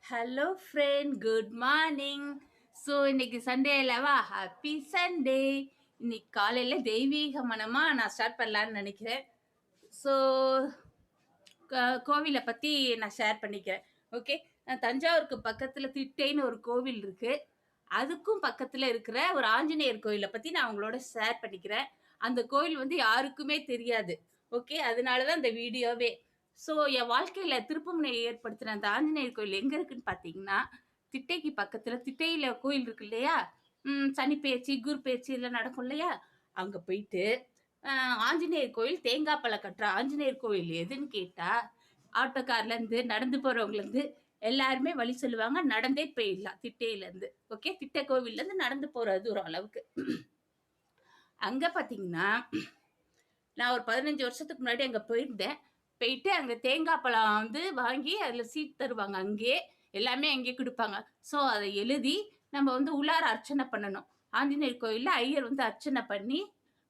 Hello friend, good morning. So இன்னைக்கு Sunday அல்லவா? Happy Sunday. இன்னைக்கு காலையில் தெய்வீக மனமாக நான் ஸ்டார்ட் பண்ணலான்னு நினைக்கிறேன். ஸோ கோவிலை பற்றி நான் ஷேர் பண்ணிக்கிறேன். ஓகே, தஞ்சாவூருக்கு பக்கத்தில் திட்டைன்னு ஒரு கோவில் இருக்குது. அதுக்கும் பக்கத்தில் இருக்கிற ஒரு ஆஞ்சநேயர் கோயிலை பற்றி நான் உங்களோட ஷேர் பண்ணிக்கிறேன். அந்த கோயில் வந்து யாருக்குமே தெரியாது. ஓகே, அதனால தான் இந்த வீடியோவே. ஸோ என் வாழ்க்கையில் திருப்புமுனை ஏற்படுத்தின அந்த ஆஞ்சநேயர் கோயில் எங்கே இருக்குன்னு பார்த்தீங்கன்னா, திட்டைக்கு பக்கத்தில் திட்டையில் கோயில் இருக்கு இல்லையா? சனி பேச்சு குரு பேச்சு எல்லாம் நடக்கும் இல்லையா? அங்கே போயிட்டு ஆஞ்சநேயர் கோயில், தேங்காய் பழம் கட்டுற ஆஞ்சநேயர் கோயில் எதுன்னு கேட்டால், ஆட்டோக்கார்லேருந்து நடந்து போகிறவங்கலேருந்து எல்லாருமே வழி சொல்லுவாங்க. நடந்தே போயிடலாம் திட்டையிலேருந்து. ஓகே, திட்டை கோவில்லேருந்து நடந்து போகிற தூரம் அளவுக்கு. அங்கே பார்த்தீங்கன்னா, நான் ஒரு 15 வருஷத்துக்கு முன்னாடி அங்கே போயிருந்தேன். போயிட்டு அங்கே தேங்காய் பழம் வந்து வாங்கி அதில் சீட் தருவாங்க. அங்கேயே எல்லாமே அங்கேயே கொடுப்பாங்க. ஸோ அதை எழுதி நம்ம வந்து உள்ளார அர்ச்சனை பண்ணணும். ஆஞ்சநேயர் கோயிலில் ஐயர் வந்து அர்ச்சனை பண்ணி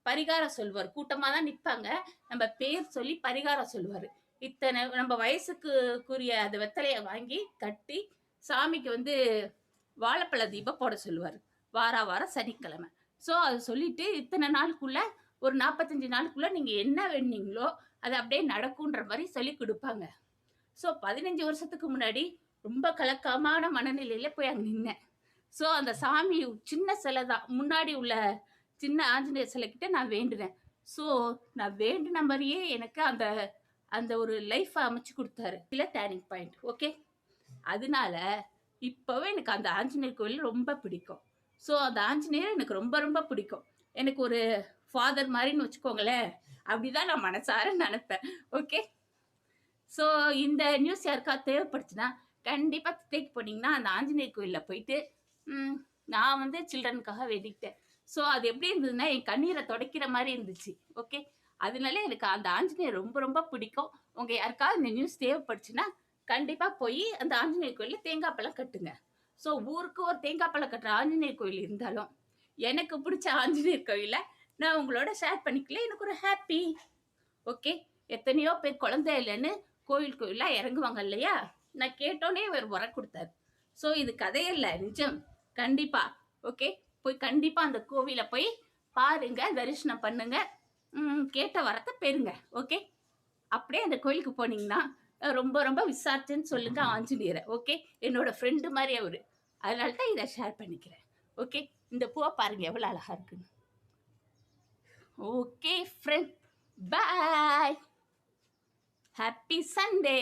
பரிகாரம் சொல்லுவார். கூட்டமாக தான் நிற்பாங்க. நம்ம பேர் சொல்லி பரிகாரம் சொல்லுவார். இத்தனை நம்ம வயசுக்குரிய அந்த வெத்தலையை வாங்கி கட்டி சாமிக்கு வந்து வாழைப்பழ தீபம் போட சொல்லுவார். வாரம் சனிக்கிழமை. ஸோ அது சொல்லிட்டு இத்தனை நாளுக்குள்ள ஒரு 45 நாளுக்குள்ள நீங்கள் என்ன வேணுங்களோ அது அப்படியே நடக்குன்ற மாதிரி சொல்லி கொடுப்பாங்க. ஸோ 15 வருஷத்துக்கு முன்னாடி ரொம்ப கலக்கமான மனநிலையில போய் அங்கே நின்னேன். ஸோ அந்த சாமி சின்ன சிலை தான், முன்னாடி உள்ள சின்ன ஆஞ்சநேயர் சிலைக்கிட்ட நான் வேண்டுனேன். ஸோ நான் வேண்டின மாதிரியே எனக்கு அந்த அந்த ஒரு லைஃப்பை அமைச்சு கொடுத்தாரு. இல்லை டேர்னிங் பாயிண்ட். ஓகே, அதனால இப்போவே எனக்கு அந்த ஆஞ்சநேயர் கோயில் ரொம்ப பிடிக்கும். ஸோ அந்த ஆஞ்சநேயர் எனக்கு ரொம்ப ரொம்ப பிடிக்கும். எனக்கு ஒரு ஃபாதர் மாதிரின்னு வச்சுக்கோங்களேன். அப்படிதான் நான் மனசார நினைப்பேன். ஓகே, ஸோ இந்த நியூஸ் யாருக்கா தேவைப்படுச்சுன்னா கண்டிப்பாக திட்டைக்கு போனீங்கன்னா அந்த ஆஞ்சநேயர் கோயிலில் போயிட்டு நான் வந்து சில்ட்ரனுக்காக வேண்டிக்கிட்டேன். ஸோ அது எப்படி இருந்ததுன்னா என் கண்ணீரை துடைக்கிற மாதிரி இருந்துச்சு. ஓகே, அதனால எனக்கு அந்த ஆஞ்சநேயர் ரொம்ப ரொம்ப பிடிக்கும். உங்கள் யாருக்காவது இந்த நியூஸ் தேவைப்படுச்சுன்னா கண்டிப்பாக போய் அந்த ஆஞ்சநேயர் கோயிலில் தேங்காய் பழம் கட்டுங்க. ஸோ ஊருக்கு ஒரு தேங்காய் பழம் கட்டுற ஆஞ்சநேயர் கோயில் இருந்தாலும் எனக்கு பிடிச்ச ஆஞ்சநேயர் கோயிலை நான் உங்களோட ஷேர் பண்ணிக்கல. எனக்கு ஒரு ஹாப்பி. ஓகே, எத்தனையோ பேர் குழந்தை இல்லைன்னு கோயிலாக இறங்குவாங்க இல்லையா? நான் கேட்டோன்னே அவர் வர கொடுத்தாரு. ஸோ இது கதையில்லை, நிஜம். கண்டிப்பாக ஓகே, போய் கண்டிப்பாக அந்த கோவிலை போய் பாருங்க, தரிசனம் பண்ணுங்க, கேட்ட வரத்தை பெறுங்க. ஓகே, அப்படியே அந்த கோயிலுக்கு போனீங்கன்னா ரொம்ப ரொம்ப விசாரிச்சேன்னு சொல்லுங்க ஆஞ்சநேயரை. ஓகே, என்னோட ஃப்ரெண்டு மாதிரி அவரு. அதனால தான் இதை ஷேர் பண்ணிக்கிறேன். ஓகே, இந்த பூவை பாருங்க எவ்வளோ அழகா இருக்குன்னு. Okay friend, bye. Happy Sunday.